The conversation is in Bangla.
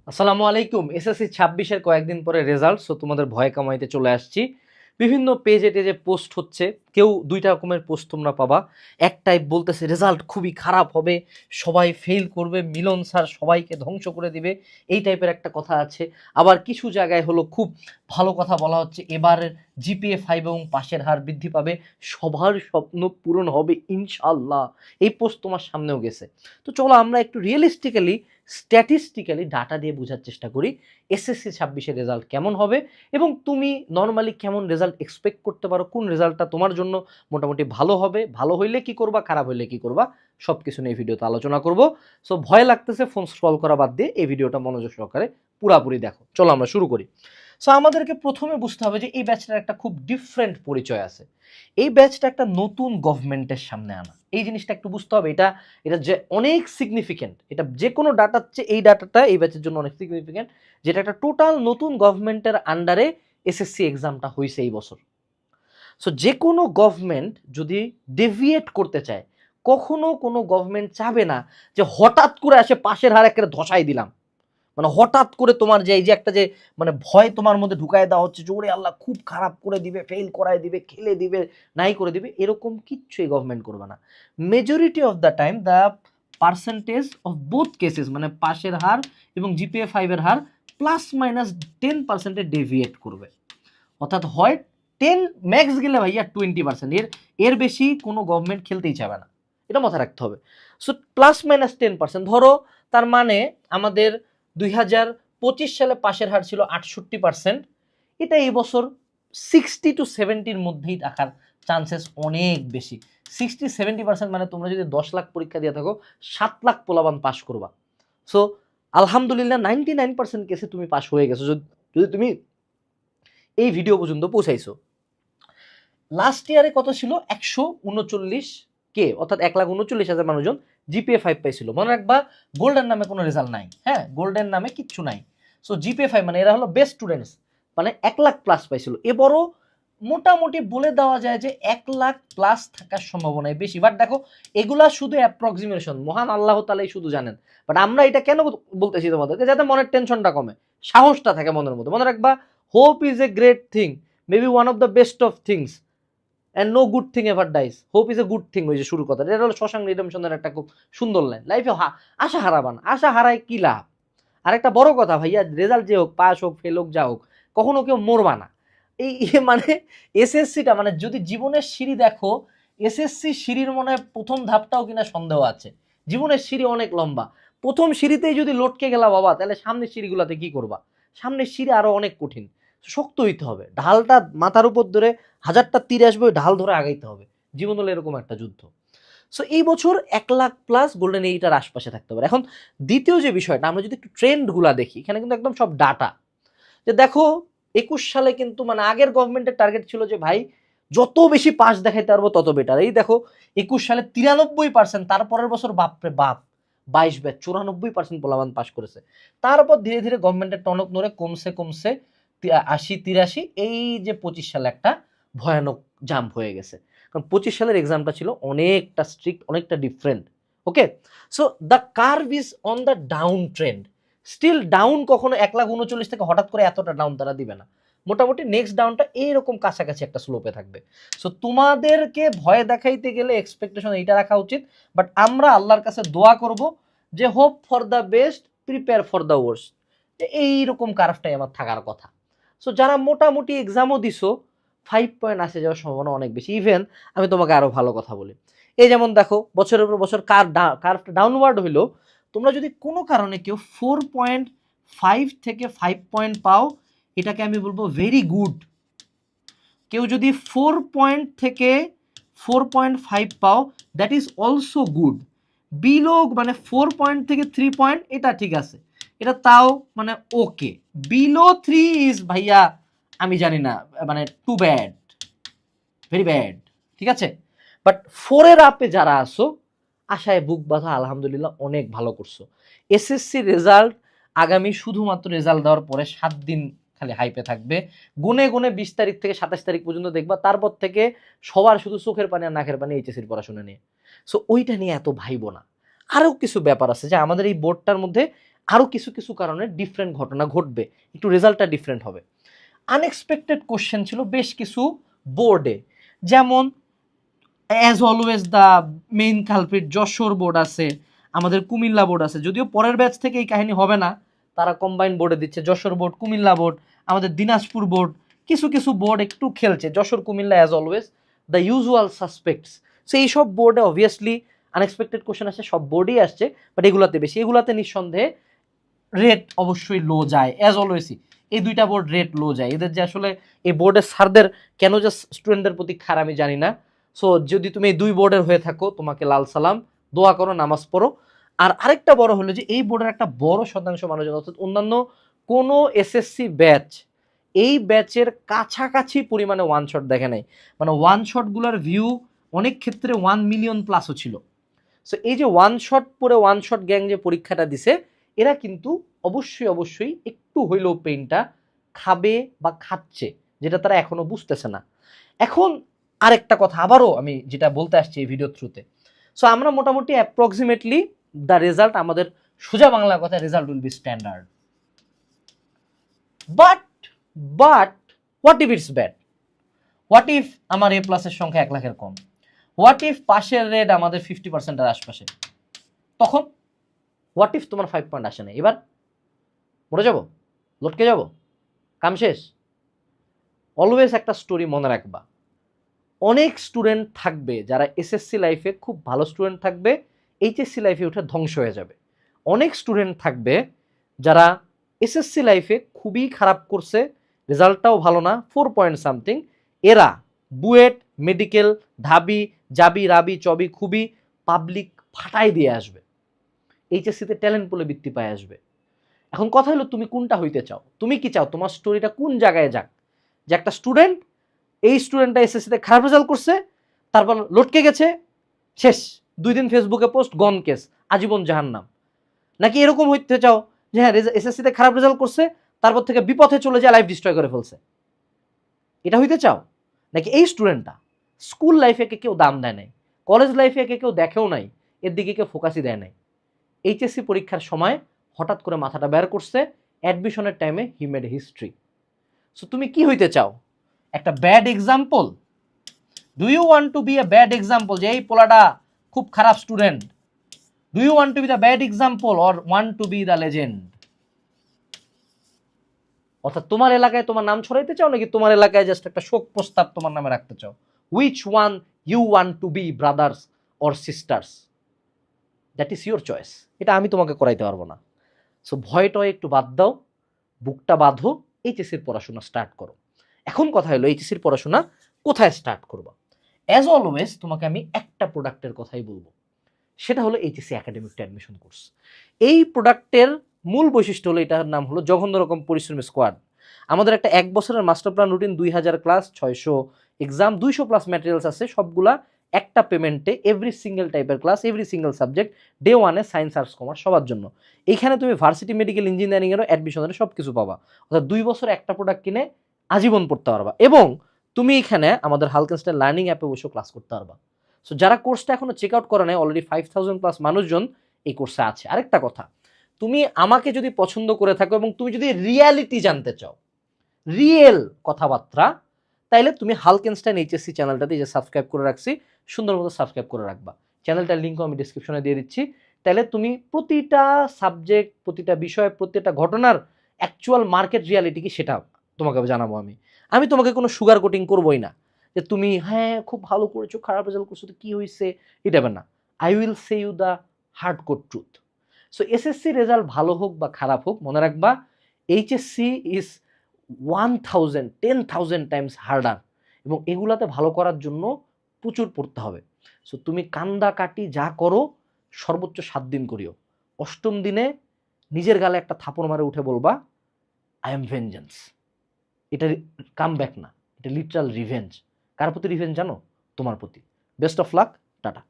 আসসালামু আলাইকুম। এসএসসি ২৬-এর কয়েকদিন পরে রেজাল্ট। সো তোমাদের ভয় কামাইতে চলে আসছি। বিভিন্ন পেজে টেজে পোস্ট হচ্ছে। কেউ ২ টা রকমের পোস্ট তোমরা পাবা। এক টাইপ বলতেছে রেজাল্ট খুবই খারাপ হবে, সবাই ফেইল করবে, মিলন স্যার সবাইকে ধ্বংস করে দিবে। এই টাইপের একটা কথা আছে। আবার কিছু জায়গায় হলো খুব ভালো কথা বলা হচ্ছে, এবারের জিপিএ 5 এবং পাশের হার বৃদ্ধি পাবে। সবার স্বপ্ন পূরণ হবে ইনশাআল্লাহ। এই পোস্ট তোমার সামনেও গেছে। তো চলো আমরা একটু রিয়েলিস্টিক্যালি স্ট্যাটিস্টিক্যালি ডাটা দিয়ে বোঝার চেষ্টা করি এসএসসি ২৬-এর রেজাল্ট কেমন হবে এবং তুমি নর্মালি কেমন রেজাল্ট এক্সপেক্ট করতে পারো, কোন রেজাল্টটা তোমার জন্য মোটামুটি ভালো হবে, ভালো হইলে কি করবা, খারাপ হইলে কি করবা, সব কিছু নিয়ে এই ভিডিওতে আলোচনা করব। সো ভয় লাগতেছে ফোন স্ক্রল করা বাদ দিয়ে এই ভিডিওটা মনোযোগ সহকারে পুরাপুরি দেখো। চলো আমরা শুরু করি। সো আমাদেরকে প্রথমে বুঝতে হবে যে এই ব্যাচটার একটা খুব ডিফারেন্ট পরিচয় আছে। এই ব্যাচটা একটা নতুন গভর্নমেন্টের সামনে আনা, এই জিনিসটা একটু বুঝতে হবে। এটা এটা যে অনেক সিগনিফিকেন্ট, এটা যে কোনো ডাটার চেয়ে এই ডাটাটা এই ব্যাচের জন্য অনেক সিগনিফিকেন্ট, যেটা একটা টোটাল নতুন গভর্নমেন্টের আন্ডারে এসএসসি এক্সামটা হয়েছে এই বছর। সো যে কোনো গভর্নমেন্ট যদি ডেভিয়েট করতে চায়, কখনো কোনো গভর্নমেন্ট চাবে না যে হঠাৎ করে আসে পাশের হার একটা ধসাই দিলাম, মানে হঠাৎ করে তোমার যে এই যে একটা যে মানে ভয় তোমার মধ্যে ঢুকায় দেওয়া হচ্ছে, জোরে আল্লাহ খুব খারাপ করে দিবে, ফেল করায় দিবে, খেলে দিবে, নাই করে দিবে, এরকম কিচ্ছু এই গভর্নমেন্ট করবে না। Majority of the time the percentage of both cases, মানে পাশের হার এবং জিপিএ 5-এর হার +-10% ডেভিয়েট করবে। অর্থাৎ হয় 10, ম্যাক্স গেলে ভাইয়া 20%, এর বেশি কোনো গভর্নমেন্ট খেলতেই চাবে না, এটা মাথায় রাখতে হবে। সো +-10%, ধরো তার মানে আমাদের 2025 সালে পাশের হার ছিল 68%, এটা এই বছর 60-70-র মধ্যেই থাকার চান্সেস অনেক বেশি। 60-70% মানে তোমরা যদি 10 লাখ পরীক্ষা দিয়ে থাকো, 7 লাখ পোলাবান পাস করবা। সো আলহামদুলিল্লাহ 99% কেসে তুমি পাস হয়ে গেছো যদি তুমি এই ভিডিও পর্যন্ত পৌঁছাইছো। লাস্ট ইয়ারে কত ছিল? 139K, অর্থাৎ 1,39,000 মানুষজন জিপিএ 5 পাইছিল। মনে রাখবা গোল্ডেন নামে কোনো রেজাল্ট নাই, হ্যাঁ, গোল্ডেন নামে কিচ্ছু নাই। সো জিপিএ 5 মানে এরা হলো বেস্ট স্টুডেন্টস, মানে 1 লাখ প্লাস পাইছিল। এবারও মোটামুটি বলে দেওয়া যায় যে 1 লাখ প্লাস থাকার সম্ভাবনাই বেশি। বাট দেখো এগুলা শুধু অ্যাপ্রক্সিমেশন, মহান আল্লাহ তাআলাই শুধু জানেন। বাট আমরা এটা কেন বলতেছি তোমাদেরকে? যাতে মনের টেনশনটা কমে, সাহসটা থাকে মনের মধ্যে। মনে রাখবা hope is a great thing, maybe one of the best of things, and no good thing ever dies, hope is a good thing. ওই যে শুরু কথা, এটা হলো শশাঙ্ক রিডেমশনের একটা খুব সুন্দর লাইন। লাইফে আশা হারাবান, আশা হারায় কি লাভ। আর একটা বড় কথা ভাইয়া, রেজাল্ট যে হোক, পাস হোক, ফেল হোক, যা হোক, কখনো কেউ মরবা না। এই মানে এসএসসিটা মানে যদি জীবনের সিঁড়ি দেখো, এসএসসি সিঁড়ির মনে হয় প্রথম ধাপটাও কিনা সন্দেহ আছে। জীবনের সিঁড়ি অনেক লম্বা, প্রথম সিঁড়িতেই যদি লটকে গেলা বাবা, তাহলে সামনের সিঁড়িগুলোতে কি করবা? সামনের সিঁড়ি আরো অনেক কঠিন, শক্ত হইতে হবে, ঢালটা মাথার উপর ধরে, হাজারটা তীর আসবে ওই ঢাল ধরে আগাইতে হবে। জীবন হলো এরকম একটা যুদ্ধ। সো এই বছর 1 লাখ প্লাস গোল্ডেন এইটার আশপাশে থাকতে পারে। এখন দ্বিতীয় যে বিষয়টা, আমরা যদি একটু ট্রেন্ডগুলা দেখি, এখানে কিন্তু একদম সব ডাটা। যে দেখো 21 সালে কিন্তু মানে আগের গভর্নমেন্টের টার্গেট ছিল যে ভাই যত বেশি পাস দেখাইতে পারবো তত বেটার। এই দেখো 21 সালে 93%, তারপরের বছর বাপরে বাপ 22 ব্যাচ 94% পোলাবান পাস করেছে। তারপর ধীরে ধীরে গভর্নমেন্টের টনক নড়ে কমছে কমছে 80-83, এই যে 25 সালে একটা ভয়ানক জাম্প হয়ে গেছে। কারণ 25 সালের এক্সামটা ছিল অনেকটা স্ট্রিক্ট, অনেকটা different. Okay, so the curve is on the down trend. Still down কখনো 1,39,000 থেকে হঠাৎ করে এতটা ডাউন তারা দিবে না। মোটামুটি নেক্সট ডাউনটা এইরকম কাছাকাছি একটা স্লোপে থাকবে। সো তোমাদেরকে ভয় দেখাইতে গেলে এক্সপেকটেশন এইটা রাখা উচিত। বাট আমরা আল্লাহর কাছে দোয়া করব যে hope for the best, prepare for the worst, যে এইরকম কার্ভটাই আমার থাকার কথা। সো যারা মোটামুটি এক্সামও দিছো, 5 পয়েন্ট আসে যাওয়ার সম্ভাবনা অনেক বেশি। ইভেন আমি তোমাকে আরো ভালো কথা বলি, এই যেমন দেখো বছরের পর বছর কার্ভটা ডাউনওয়ার্ড হইলো, তোমরা যদি কোনো কারণে কেউ 4.5 থেকে 5 পয়েন্ট পাও, এটাকে আমি বলবো ভেরি গুড। কেউ যদি 4 পয়েন্ট থেকে 4.5 পাও, that is also good. Below মানে 4 পয়েন্ট থেকে 3 পয়েন্ট, এটা ঠিক আছে, এটা তাও মানে ওকে। বিলো 3 ইজ ভাইয়া আমি জানি না, মানে টু ব্যাড, ভেরি ব্যাড, ঠিক আছে। বাট 4-এর আপে যারা আসো, আশায় বুক বাঁধা, আলহামদুলিল্লাহ অনেক ভালো করছো। এসএসসি রেজাল্ট আগামী শুধুমাত্র রেজাল্ট দেওয়ার পরে 7 দিন খালি হাইপে থাকবে। গুনে গুনে 20 তারিখ থেকে 27 তারিখ পর্যন্ত দেখবা, তারপর থেকে সবার শুধু চোখের পানি আর নাকের পানি এইচএসসির পড়াশোনা নিয়ে। সো ওইটা নিয়ে এত ভাইবো না। আরও কিছু ব্যাপার আছে যে আমাদের এই বোর্ডটার মধ্যে আরও কিছু কিছু কারণে ডিফারেন্ট ঘটনা ঘটবে, একটু রেজাল্টটা ডিফারেন্ট হবে। আনএক্সপেক্টেড কোশ্চেন ছিল বেশ কিছু বোর্ডে, যেমন as always the main culprit Jessore board আছে, আমাদের কুমিল্লা বোর্ড আছে, যদিও পরের ব্যাচ থেকে এই কাহিনী হবে না, তারা কম্বাইন বোর্ডে দিচ্ছে, যশোর বোর্ড, কুমিল্লা বোর্ড, আমাদের দিনাজপুর বোর্ড, কিছু কিছু বোর্ড একটু খেলছে, Jessore Comilla as always the usual suspects. So এইসব বোর্ডে অবভিয়াসলি আনএক্সপেক্টেড কোশ্চেন আসছে, সব বোর্ডেই আসছে, বাট এগুলাতে বেশি, এগুলাতে নিঃসন্দেহে রেট অবশ্যই লো যায় অ্যাজ অলওয়েজই। এই দুইটা বোর্ড রেট লো যায়, এদের যে আসলে এই বোর্ডের স্যারদের কেন যে স্টুডেন্টদের প্রতি খারাপ আমি জানি না। সো যদি তুমি এই দুই বোর্ডের হয়ে থাকো, তোমাকে লাল সালাম, দোয়া করো, নামাজ পড়ো। আর আরেকটা বড় হলো যে এই বোর্ডের একটা বড় শতাংশ মানুষজন, অর্থাৎ অন্যান্য কোনো এসএসসি ব্যাচ এই ব্যাচের কাছাকাছি পরিমাণে ওয়ান শট দেখে নাই, মানে ওয়ান শটগুলোর ভিউ অনেক ক্ষেত্রে 1 মিলিয়ন প্লাসও ছিল। সো এই যে ওয়ান শট পরে ওয়ান শট গ্যাং যে পরীক্ষাটা দিছে, এরা কিন্তু অবশ্যই অবশ্যই একটু হইলেও পেইনটা খাবে বা খাচ্ছে, যেটা তারা এখনো বুঝতেছে না। এখন আরেকটা কথা আবারও আমি যেটা বলতে আসছি এই ভিডিও থ্রুতে, সো আমরা মোটামুটি অ্যাপ্রক্সিমেটলি দ্য রেজাল্ট, আমাদের সোজা বাংলা কথা, result will be standard, but but what if it's bad? What if আমার এ প্লাসের সংখ্যা 1 লাখের কম? হোয়াট ইফ পাশের রেট আমাদের 50%-এর আশপাশে? তখন হোয়াট ইফ তোমার 5 পয়েন্ট আসে না? এবার মরে যাব, লটকে যাব, কাম শেষ? অলওয়েজ একটা স্টোরি মনে রাখবা, অনেক স্টুডেন্ট থাকবে যারা এসএসসি লাইফে খুব ভালো স্টুডেন্ট থাকবে, এইচএসসি লাইফে উঠে ধ্বংস হয়ে যাবে। অনেক স্টুডেন্ট থাকবে যারা এসএসসি লাইফে খুবই খারাপ করছে, রেজাল্টটাও ভালো না, 4 পয়েন্ট সামথিং, এরা বুয়েট, মেডিকেল, ঢাবি, জাবি, রাবি, চবি, খুবই পাবলিক ফাটাই দিয়ে আসবে, এইচএসসিতে ট্যালেন্ট পুলে বৃত্তি পায় আসবে। এখন কথা হলো তুমি কোনটা হইতে চাও? তুমি কি চাও তোমার স্টোরিটা কোন জায়গায় যাক? যে একটা স্টুডেন্ট, এই স্টুডেন্টটা এসএসসিতে খারাপ রেজাল্ট করছে, তারপর লটকে গেছে, শেষ, 2 দিন ফেসবুকে পোস্ট, গন কেস, আজীবন জাহান্নাম? নাকি এরকম হইতে চাও যে হ্যাঁ এসএসসিতে খারাপ রেজাল্ট করছে, তারপর থেকে বিপথে চলে যায়, লাইফ ডিস্ট্রয় করে ফেলছে? এটা হইতে চাও? নাকি এই স্টুডেন্টটা স্কুল লাইফে কেউ দাম দেয় নাই, কলেজ লাইফে কেউ দেখেও নাই, এর দিকে কেউ ফোকাসই দেয় নাই, এইচএসসি পরীক্ষার সময় হঠাৎ করে মাথাটা বের করছে, অ্যাডমিশনের টাইমে হি মেড হিস্ট্রি? সো তুমি কি হইতে চাও? একটা bad example? Do you want to be a bad example, যে এই পোলাটা খুব খারাপ student? Do you want to be the bad example or want to be the legend? অর্থাৎ তোমার এলাকায় তোমার নাম ছড়াইতে চাও, নাকি তোমার এলাকায় জাস্ট একটা শোক প্রস্তাব তোমার নামে রাখতে চাও? Which one you want to be, brothers or sisters? That is your choice, এটা আমি তোমাকে করাইতে পারবো না। সো ভয়টা একটু বাদ দাও, বুকটা বাঁধো, এইচএসসির পড়াশোনা স্টার্ট করো। এখন কথা হলো এইচএসসির পড়াশোনা কোথায় স্টার্ট করবা? অ্যাজ অলওয়েজ তোমাকে আমি একটা প্রোডাক্টের কথাই বলবো, সেটা হলো এইচএসসি একাডেমিক অ্যাডমিশন কোর্স। এই প্রোডাক্টের মূল বৈশিষ্ট্য হলো, এটার নাম হলো জঘন্য রকম পরিশ্রমী স্কোয়াড। আমাদের একটা 1 বছরের master plan routine, 2000 class, 600 exam, 200 plus materials আছে, সবগুলা একটা পেমেন্টে, এভরি সিঙ্গেল টাইপের class, every single subject, day 1-এ সায়েন্স, আর্টস, কমার্স সবার জন্য। এইখানে তুমি ভার্সিটি, মেডিকেল, ইঞ্জিনিয়ারিংয়েরও অ্যাডমিশনের সব কিছু পাবা, অর্থাৎ 2 বছর একটা প্রোডাক্ট কিনে আজীবন পড়তে পারবা, এবং তুমি এখানে আমাদের হালকেনস্টাইন লার্নিং অ্যাপে বসেও ক্লাস করতে পারবা। সো যারা কোর্সটা এখনো চেক আউট করে নেয়, অলরেডি 5000 প্লাস মানুষজন এই কোর্সে আছে। আরেকটা কথা, তুমি আমাকে যদি পছন্দ করে থাকো এবং তুমি যদি রিয়ালিটি জানতে চাও, রিয়েল কথাবার্তা, তাইলে তুমি হালকেনস্টাইন এইচএসসি চ্যানেলটাতে যে সাবস্ক্রাইব করে রাখছি, সুন্দর মতো সাবস্ক্রাইব করে রাখবা। চ্যানেলটার লিঙ্কও আমি ডিসক্রিপশনে দিয়ে দিচ্ছি। তাইলে তুমি প্রতিটা সাবজেক্ট, প্রতিটা বিষয়, প্রতিটা ঘটনার অ্যাকচুয়াল মার্কেট রিয়ালিটি কি সেটা তোমাকে জানাবো। আমি তোমাকে কোনো সুগার কোটিং করবোই না, যে তুমি হ্যাঁ খুব ভালো করেছো, খারাপ রেজাল্ট করছো তো কি হয়েছে, এটা না। I will say you the hard core truth. So SSC result ভালো হোক বা খারাপ হোক, মনে রাখবা এইচএসসি ইজ 1000 টাইমস হার্ডার, এবং এগুলাতে ভালো করার জন্য প্রচুর পড়তে হবে। সো তুমি কান্দা কাটি যা করো, সর্বোচ্চ 7 দিন করিও, 8ম দিনে নিজের গালে একটা থাপড় মারে উঠে বলবা, আই এম ভেঞ্জেন্স। এটা কাম ব্যাক না, এটা লিটারাল রিভেঞ্জ। কার প্রতি রিভেঞ্জ জানো? তোমার প্রতি। Best of luck, tata.